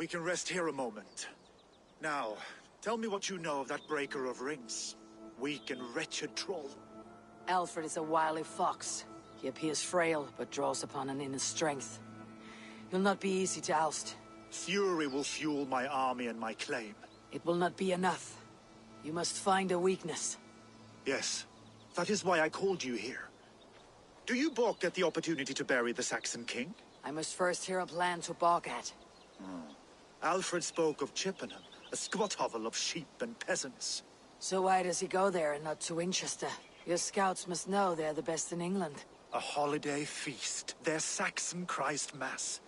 We can rest here a moment. Now, tell me what you know of that breaker of rings. Weak and wretched troll. Alfred is a wily fox. He appears frail, but draws upon an inner strength. He'll not be easy to oust. Fury will fuel my army and my claim. It will not be enough. You must find a weakness. Yes, that is why I called you here. Do you balk at the opportunity to bury the Saxon king? I must first hear a plan to balk at. Alfred spoke of Chippenham, a squat hovel of sheep and peasants. So why does he go there and not to Winchester? Your scouts must know they're the best in England. A holiday feast, their Saxon Christ Mass.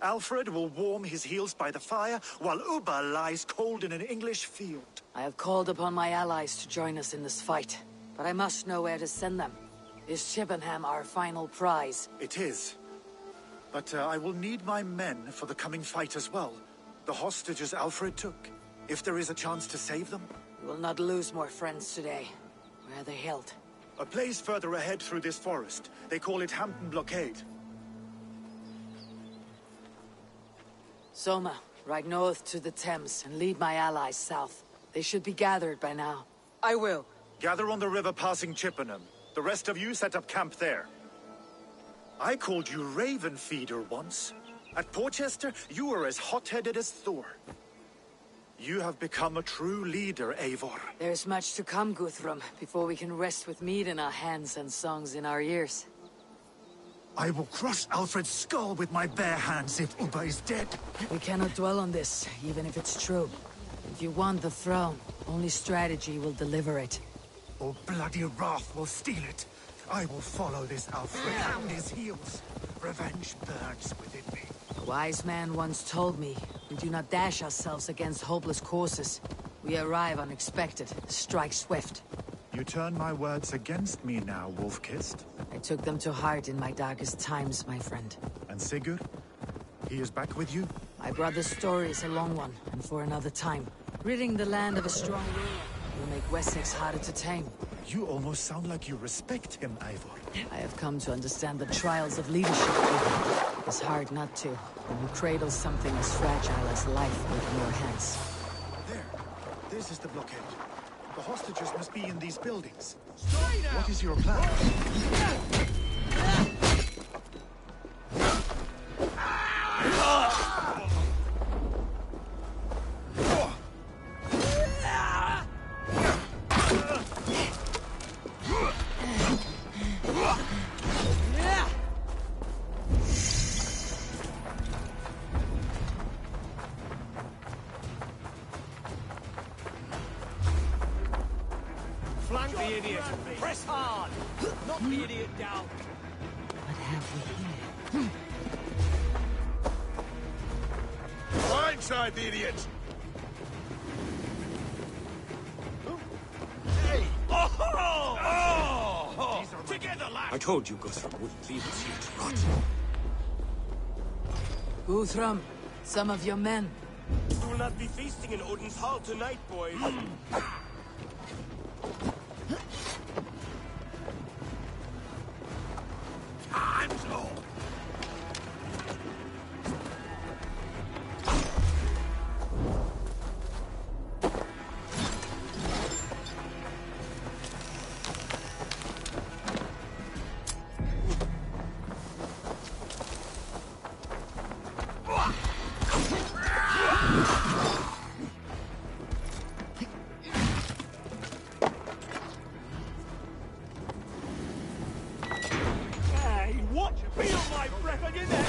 Alfred will warm his heels by the fire, while Ubba lies cold in an English field. I have called upon my allies to join us in this fight, but I must know where to send them. Is Chippenham our final prize? It is. But I will need my men for the coming fight as well. The hostages Alfred took. If there is a chance to save them. We will not lose more friends today. Where are they held? A place further ahead through this forest. They call it Hampton Blockade. Soma, ride north to the Thames and lead my allies south. They should be gathered by now. I will. Gather on the river passing Chippenham. The rest of you set up camp there. I called you Raven Feeder once. At Porchester, you were as hot-headed as Thor. You have become a true leader, Eivor. There's much to come, Guthrum, before we can rest with mead in our hands and songs in our ears. I will crush Alfred's skull with my bare hands if Ubba is dead. We cannot dwell on this, even if it's true. If you want the throne, only strategy will deliver it. Or bloody wrath will steal it. I will follow this Alfred and his heels. Revenge burns within me. A wise man once told me, we do not dash ourselves against hopeless courses. We arrive unexpected, strike swift. You turn my words against me now, Wolf-Kissed. I took them to heart in my darkest times, my friend. And Sigurd? He is back with you? My brother's story is a long one, and for another time. Ridding the land of a strong ruler will make Wessex harder to tame. You almost sound like you respect him, Eivor. I have come to understand the trials of leadership. It's hard not to, when you cradle something as fragile as life within your hands. There. This is the blockade. The hostages must be in these buildings. Straight out! What is your plan? Flank the idiot! Press hard! Knock the idiot down! What have we here? Blindside the idiot! Hey! Oh! Together, lads! I told you Guthrum wouldn't leave us here to rot. Guthrum, some of your men. We will not be feasting in Odin's hall tonight, boys. Hands up! Feel my breath on your neck!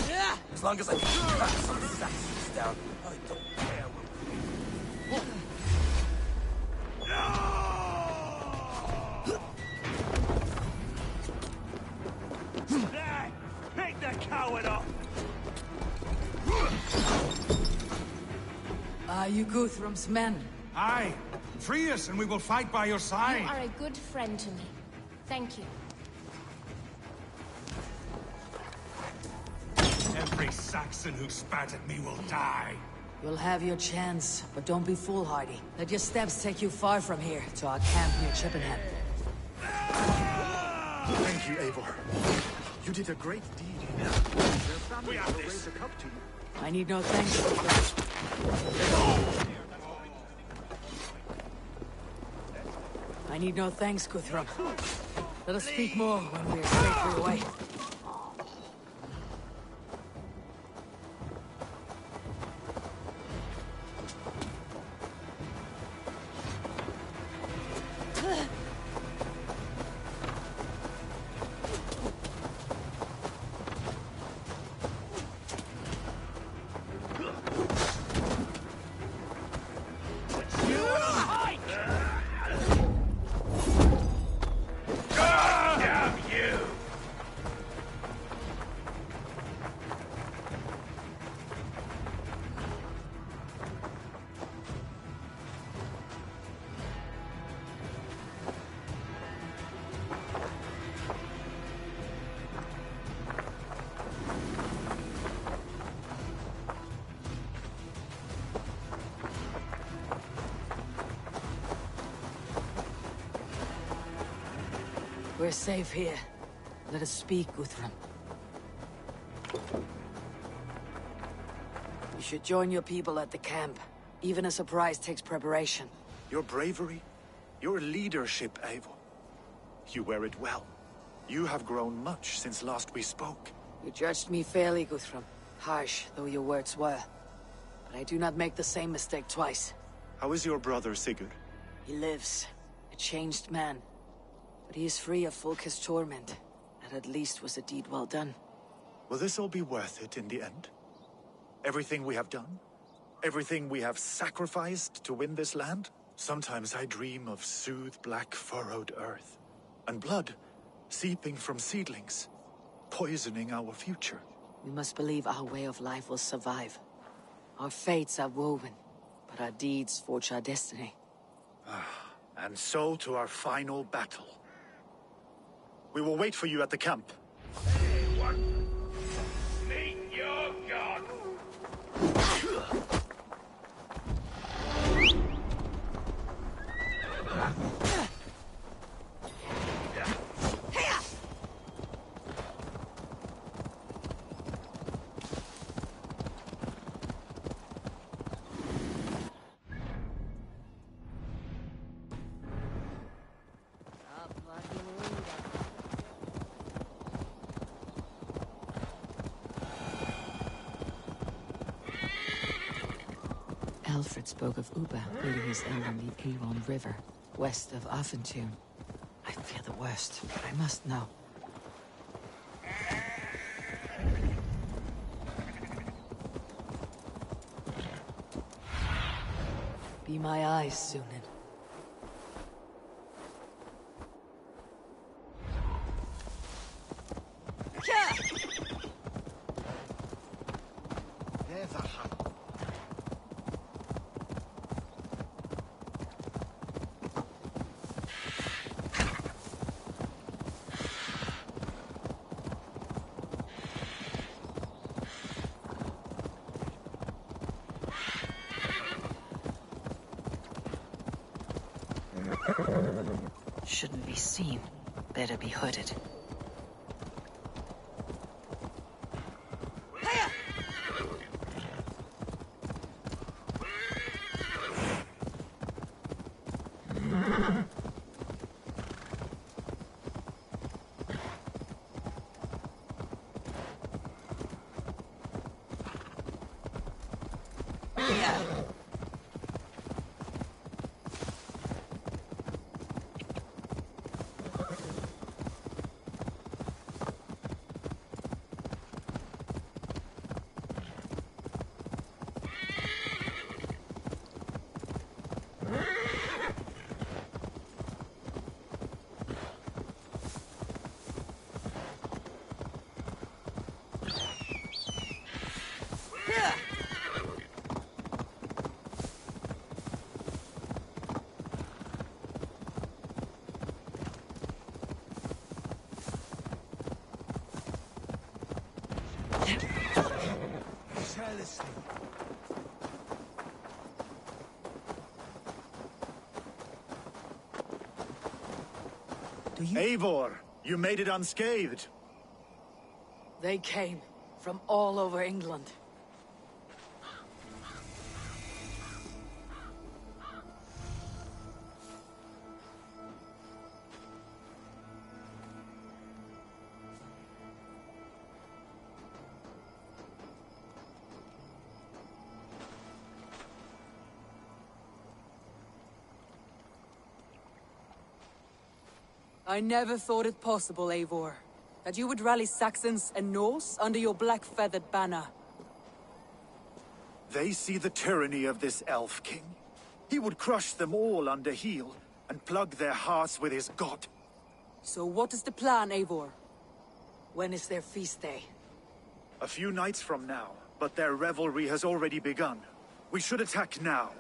As long as I can crack some Saxons down, I don't care. There! Pick the coward up! Are you Guthrum's men? Aye. Free us and we will fight by your You side. are a good friend to me. Thank you. Every Saxon who spat at me will die. You'll have your chance, but don't be foolhardy. Let your steps take you far from here, to our camp near Chippenham. Thank you, Eivor. You did a great deed. Their family will raise a cup to you. I need no thanks, Guthrum. I need no thanks, Guthrum. Let us speak more when we are safely away. We're safe here. Let us speak, Guthrum. You should join your people at the camp. Even a surprise takes preparation. Your bravery, your leadership, Eivor. You wear it well. You have grown much since last we spoke. You judged me fairly, Guthrum. Harsh though your words were. But I do not make the same mistake twice. How is your brother, Sigurd? He lives. A changed man. But he is free of Fulke's torment. That at least was a deed well done. Will this all be worth it in the end? Everything we have done? Everything we have sacrificed to win this land? Sometimes I dream of soothed black furrowed earth. And blood seeping from seedlings, poisoning our future. We must believe our way of life will survive. Our fates are woven, but our deeds forge our destiny. And so to our final battle. We will wait for you at the camp. Anyone? Meet your god! Alfred spoke of Uba leading his end on the Avon River, west of Offentune. I fear the worst, but I must know. Be my eyes, Sunan. Shouldn't be seen. Better be hooded. Eivor, you made it unscathed. They came from all over England. I never thought it possible, Eivor, that you would rally Saxons and Norse under your black-feathered banner. They see the tyranny of this elf king. He would crush them all under heel and plug their hearts with his god. So what is the plan, Eivor? When is their feast day? A few nights from now, but their revelry has already begun. We should attack now.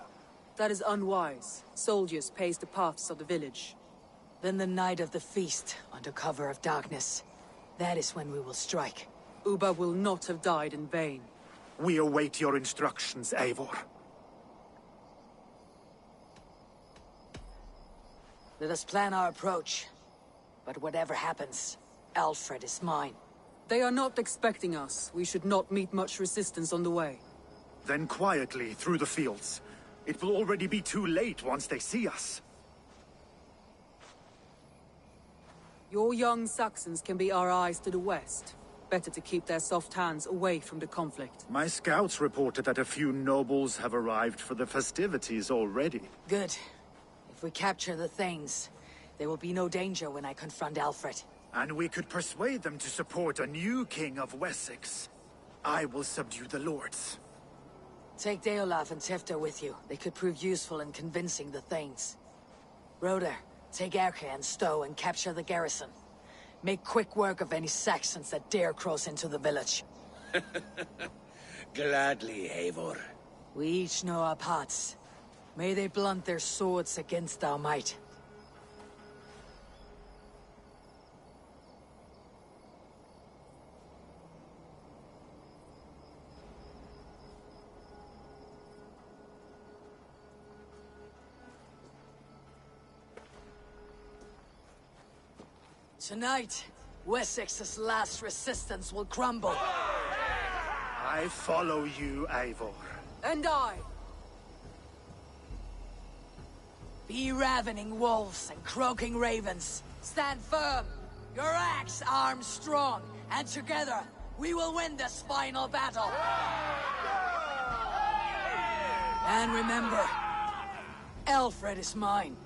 That is unwise. Soldiers pace the paths of the village. Then the night of the feast, under cover of darkness. That is when we will strike. Ubba will not have died in vain. We await your instructions, Eivor. Let us plan our approach. But whatever happens, Alfred is mine. They are not expecting us. We should not meet much resistance on the way. Then quietly through the fields. It will already be too late once they see us. Your young Saxons can be our eyes to the west. Better to keep their soft hands away from the conflict. My scouts reported that a few nobles have arrived for the festivities already. Good. If we capture the Thanes, there will be no danger when I confront Alfred. And we could persuade them to support a new king of Wessex. I will subdue the lords. Take Deolaf and Tefta with you. They could prove useful in convincing the Thanes. Roder, take Erke and Stowe and capture the garrison. Make quick work of any Saxons that dare cross into the village. Gladly, Eivor. We each know our parts. May they blunt their swords against our might. Tonight, Wessex's last resistance will crumble. I follow you, Eivor. And I! Be ravening wolves and croaking ravens. Stand firm, your axe armed strong, and together, we will win this final battle. And remember, Alfred is mine.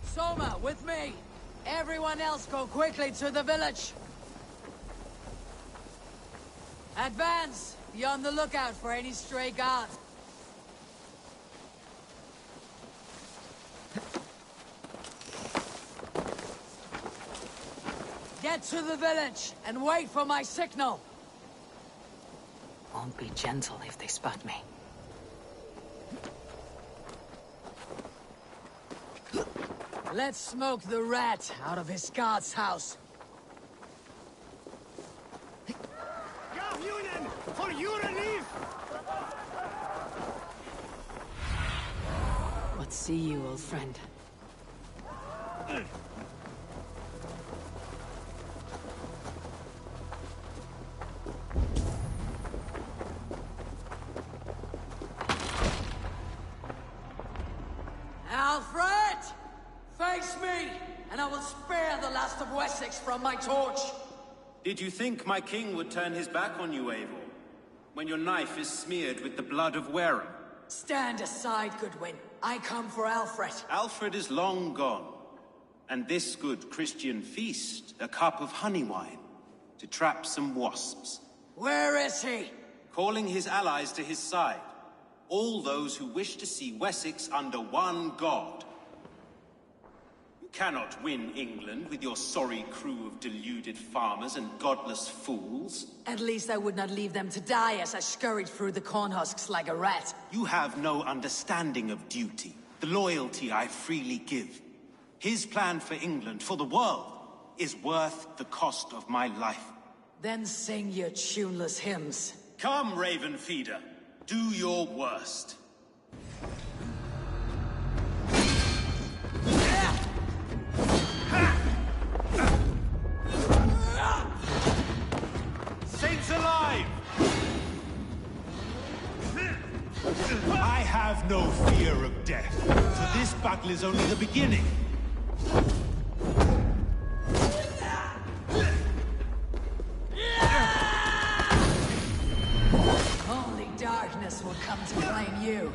Soma, with me! Everyone else go quickly to the village! Advance! Be on the lookout for any stray guards. Get to the village, and wait for my signal! Won't be gentle if they spot me. Let's smoke the rat out of his guard's house. For your relief! What see you, old friend? Alfred! Face me, and I will spare the last of Wessex from my torch! Did you think my king would turn his back on you, Eivor? When your knife is smeared with the blood of Wareham? Stand aside, Goodwin. I come for Alfred. Alfred is long gone. And this good Christian feast, a cup of honey wine, to trap some wasps. Where is he? Calling his allies to his side. All those who wish to see Wessex under one god. You cannot win England with your sorry crew of deluded farmers and godless fools. At least I would not leave them to die as I scurried through the corn husks like a rat. You have no understanding of duty, the loyalty I freely give. His plan for England, for the world, is worth the cost of my life. Then sing your tuneless hymns. Come, Raven Feeder. Do your worst. Saints alive! I have no fear of death, so this battle is only the beginning. Only darkness will come to claim you.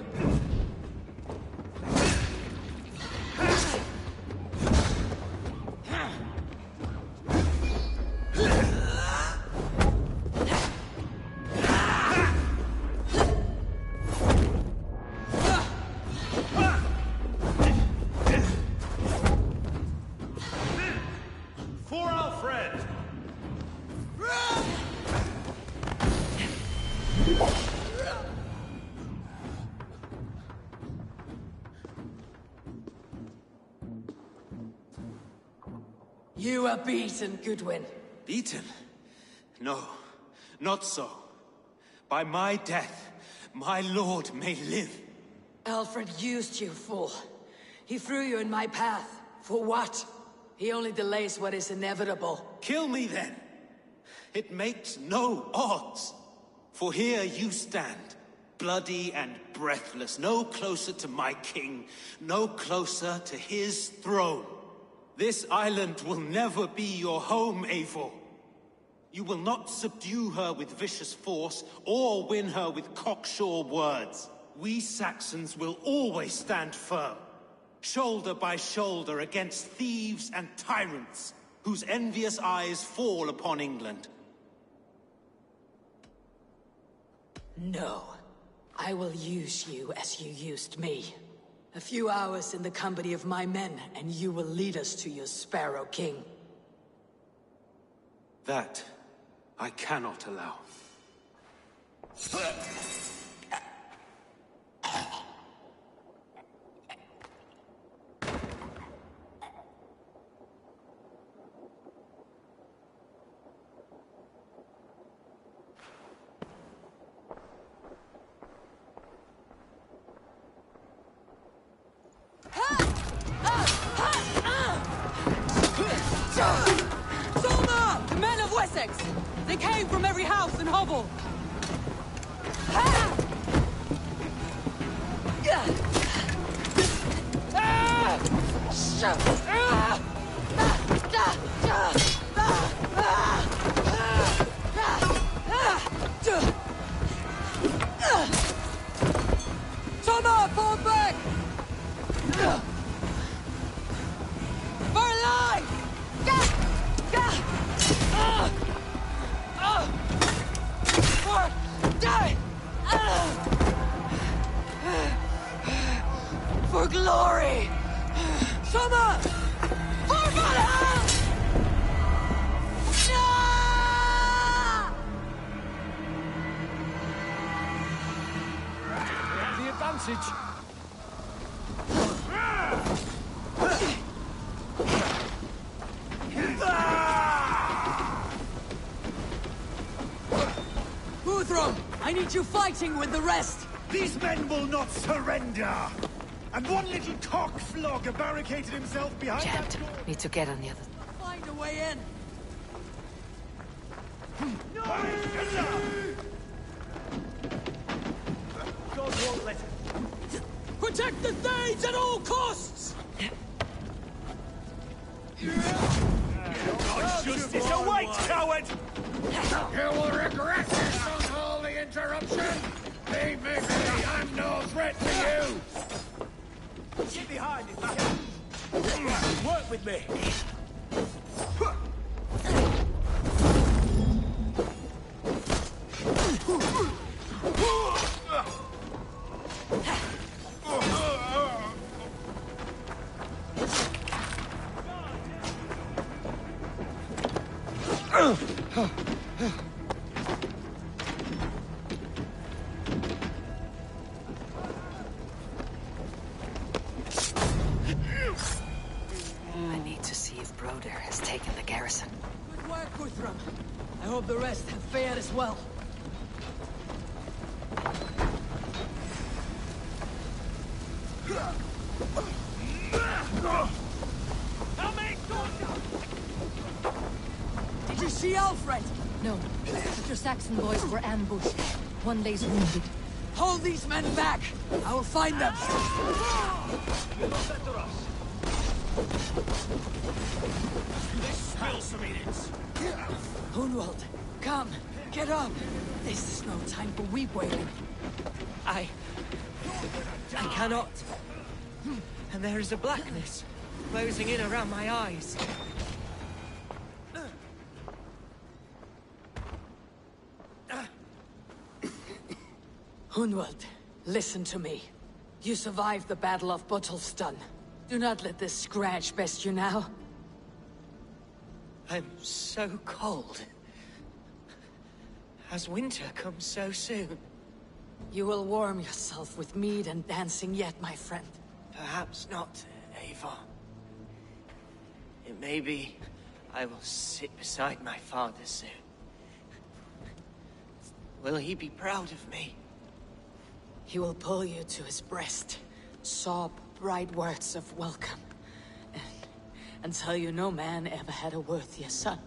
You are beaten, Goodwin. Beaten? No, not so. By my death, my lord may live. Alfred used you, fool. He threw you in my path. For what? He only delays what is inevitable. Kill me then. It makes no odds. For here you stand, bloody and breathless, no closer to my king, no closer to his throne. This island will never be your home, Eivor. You will not subdue her with vicious force, or win her with cocksure words. We Saxons will always stand firm, shoulder by shoulder against thieves and tyrants, whose envious eyes fall upon England. No. I will use you as you used me. A few hours in the company of my men, and you will lead us to your Sparrow King. That I cannot allow. Solna! The men of Wessex! They came from every house and hovel! Solna, fall back! For life! For die! For glory! Summer! For Valhalla! We have the advantage. Guthrum, I need you fighting with the rest! These men will not surrender! And one little cockflogger barricaded himself behind that door. Need to get on the other. Find a way in! God won't let it. Protect the Thanes at all costs! Justice awaits, coward! You will regret this unholy interruption! Leave me be! I'm no threat to you! Get behind if you can. Work with me. I need to see if Broder has taken the garrison. Good work, Guthrum. I hope the rest have fared as well. Did you see Alfred? No, but your Saxon boys were ambushed. One lays wounded. Hold these men back! I will find them! This spills some idiots. Hunwald, come, get up! This is no time for weep wailing. I cannot. And there is a blackness closing in around my eyes. Hunwald, listen to me. You survived the Battle of Bottleston. Do not let this scratch best you now. I'm so cold. Has winter come so soon? You will warm yourself with mead and dancing yet, my friend. Perhaps not, Eivor. It may be I will sit beside my father soon. Will he be proud of me? He will pull you to his breast, sob bright words of welcome, and tell you no man ever had a worthier son.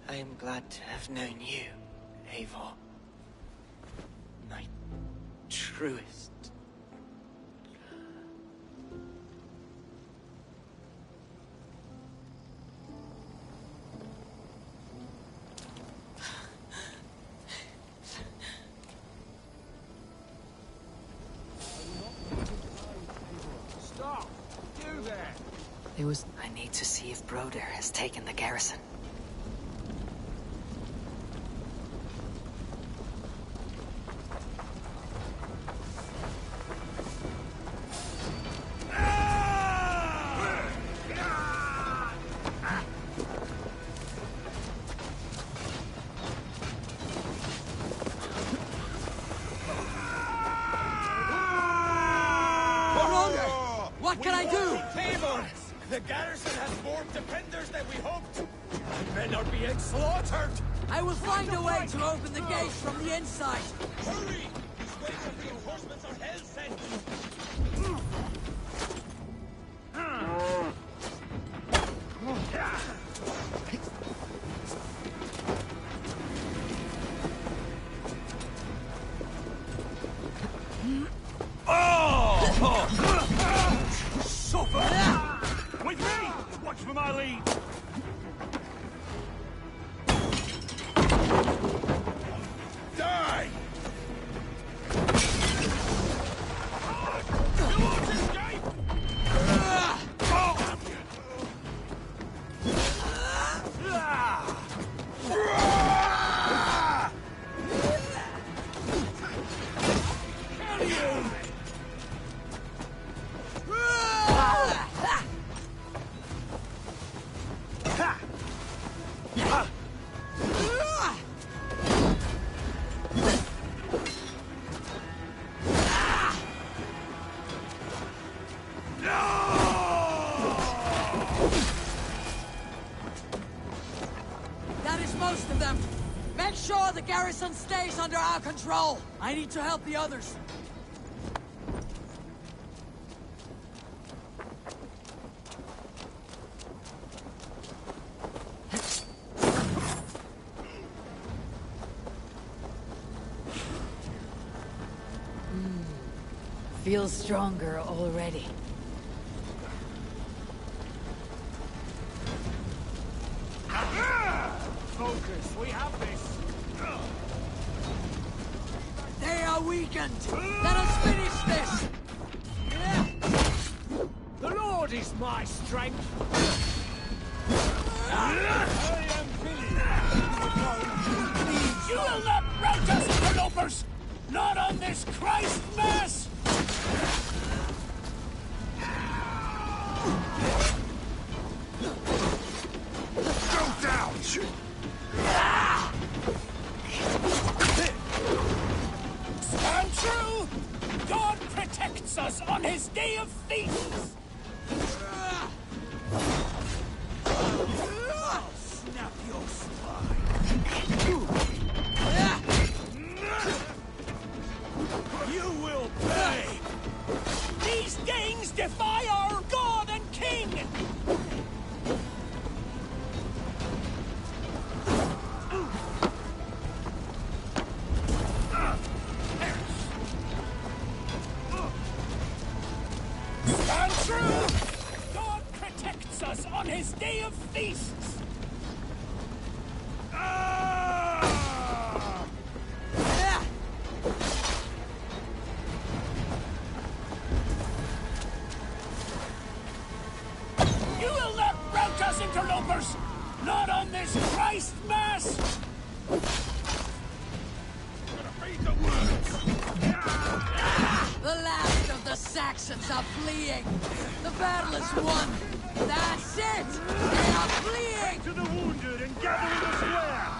I am glad to have known you, Eivor. My truest. Stop! You there! I need to see if Broder has taken the garrison. What can I do? Eivor! The garrison has more defenders than we hoped! Our men are being slaughtered! I will find a way to open the gates from the inside! Hurry! These waves of reinforcements are hell sent! With me! Watch for my lead! Die! You won't escape! That is most of them! Make sure the garrison stays under our control! I need to help the others! Feel stronger already. Focus, we have this! They are weakened! Let us finish this! The Lord is my strength! You will not rout us, interlopers! Not on this Christ Mass! Go down! Stand true! God protects us on his day of feasts! I'll snap your spine! You will pay! These Danes defy our God and King! Stand true! God protects us on his day of feasts! You will not rout us, interlopers! Not on this Christ Mass! Read the words! The last of the Saxons are fleeing! The battle is won! That's it! They are fleeing! To the wounded and gather in the square!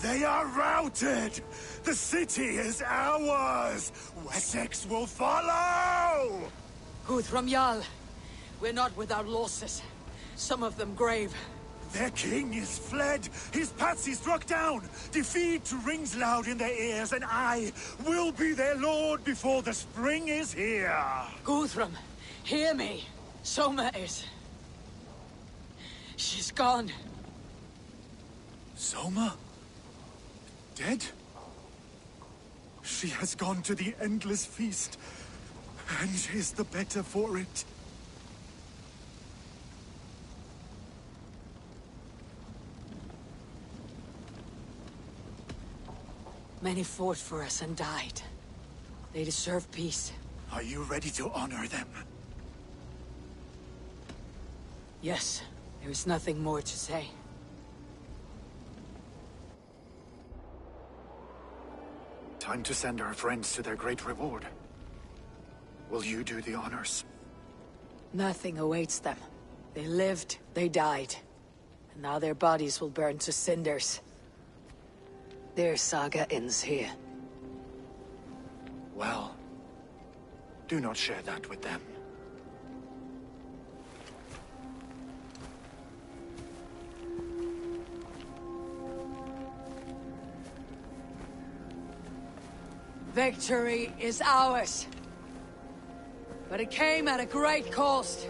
They are routed! The city is ours! Wessex will follow! Guthrum Jarl, we're not without losses. Some of them grave. Their king is fled! His patsy struck down! Defeat rings loud in their ears, and I will be their lord before the spring is here! Guthrum, hear me. Soma is... she's gone. Soma? Dead? She has gone to the endless feast, and is the better for it. Many fought for us and died. They deserve peace. Are you ready to honor them? Yes, there is nothing more to say. Time to send our friends to their great reward. Will you do the honors? Nothing awaits them. They lived, they died. And now their bodies will burn to cinders. Their saga ends here. Well, do not share that with them. Victory is ours. But it came at a great cost.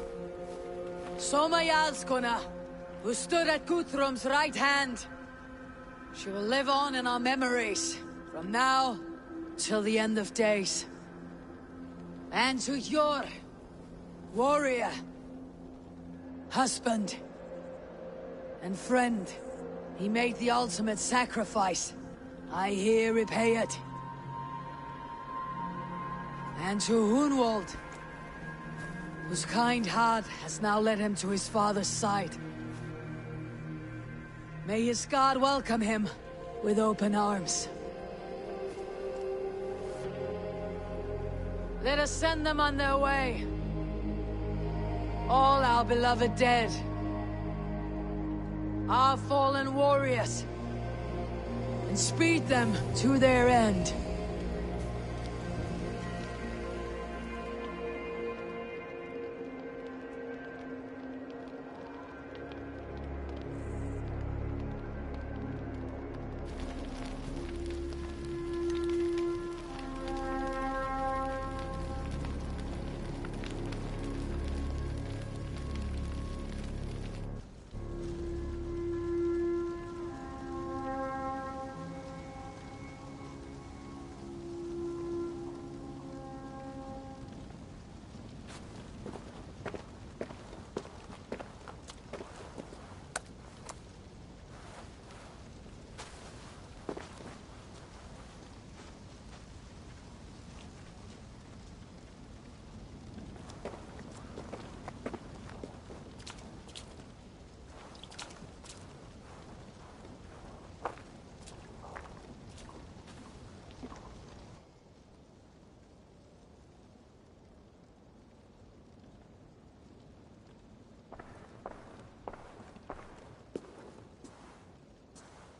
Soma Jarlskona, who stood at Guthrum's right hand. She will live on in our memories, from now till the end of days. And to Yor, warrior, husband, and friend, he made the ultimate sacrifice. I here repay it. And to Hunwald, whose kind heart has now led him to his father's side. May his God welcome him with open arms. Let us send them on their way. All our beloved dead. Our fallen warriors. And speed them to their end.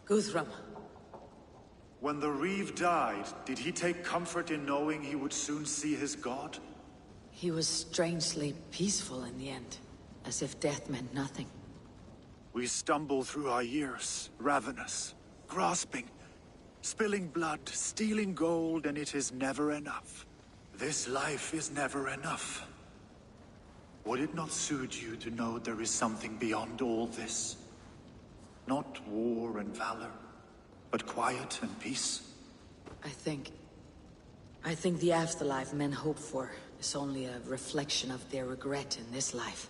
Guthrum. When the Reeve died, did he take comfort in knowing he would soon see his god? He was strangely peaceful in the end, as if death meant nothing. We stumble through our years, ravenous, grasping, spilling blood, stealing gold, and it is never enough. This life is never enough. Would it not suit you to know there is something beyond all this? Not war and valor, but quiet and peace? I think the afterlife men hope for is only a reflection of their regret in this life.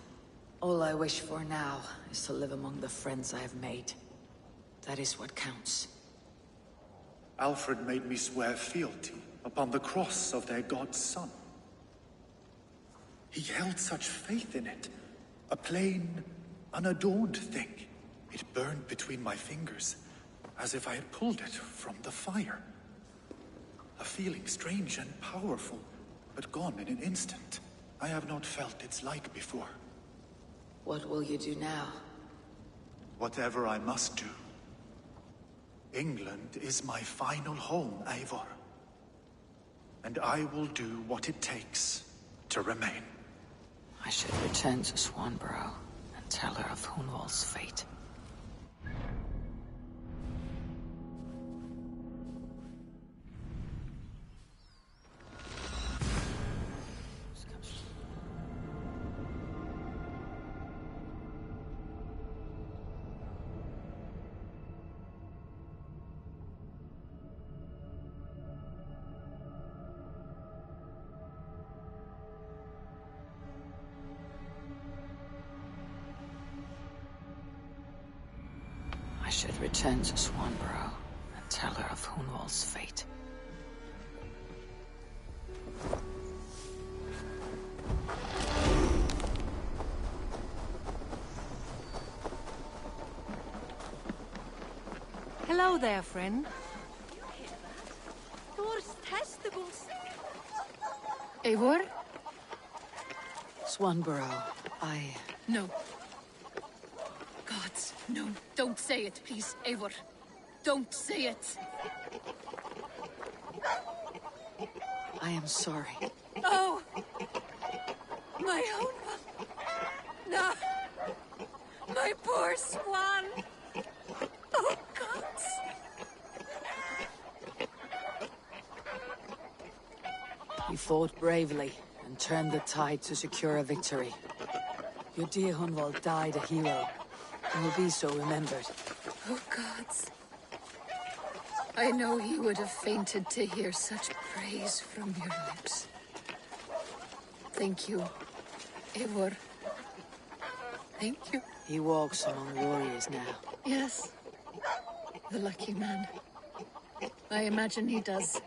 All I wish for now is to live among the friends I have made. That is what counts. Alfred made me swear fealty upon the cross of their god's son. He held such faith in it. A plain, unadorned thing. It burned between my fingers, as if I had pulled it from the fire. A feeling strange and powerful, but gone in an instant. I have not felt its like before. What will you do now? Whatever I must do. England is my final home, Eivor. And I will do what it takes to remain. I should return to Swanborough and tell her of Hunwald's fate. I should return to Swanborough and tell her of Hunwald's fate. Hello there, friend. Thor's testicles. Eivor? Swanborough, No. Gods, no. Don't say it, please, Eivor. Don't say it. I am sorry. Oh! My own one. No! My poor swan! Oh, gods! You fought bravely and turned the tide to secure a victory. Your dear Hunwald died a hero, and will be so remembered. Oh, gods. I know he would have fainted to hear such praise from your lips. Thank you, Eivor. Thank you. He walks among warriors now. Yes. The lucky man. I imagine he does.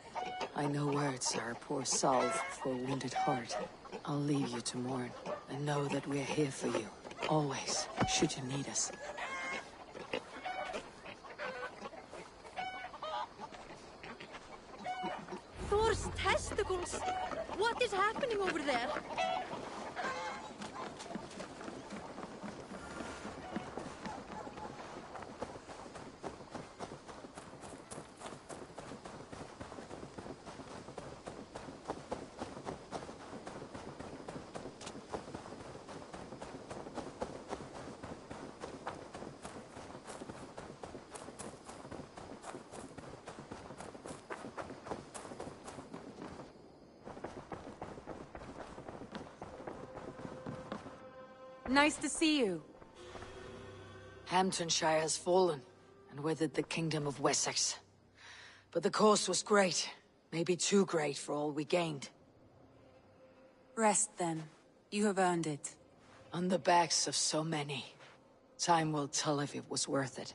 I know words are a poor salve for a wounded heart. I'll leave you to mourn, and know that we're here for you. Always, should you need us. Thor's testicles! What is happening over there? Nice to see you. Hamptonshire has fallen, and with it the Kingdom of Wessex. But the cost was great. Maybe too great for all we gained. Rest then. You have earned it. On the backs of so many. Time will tell if it was worth it.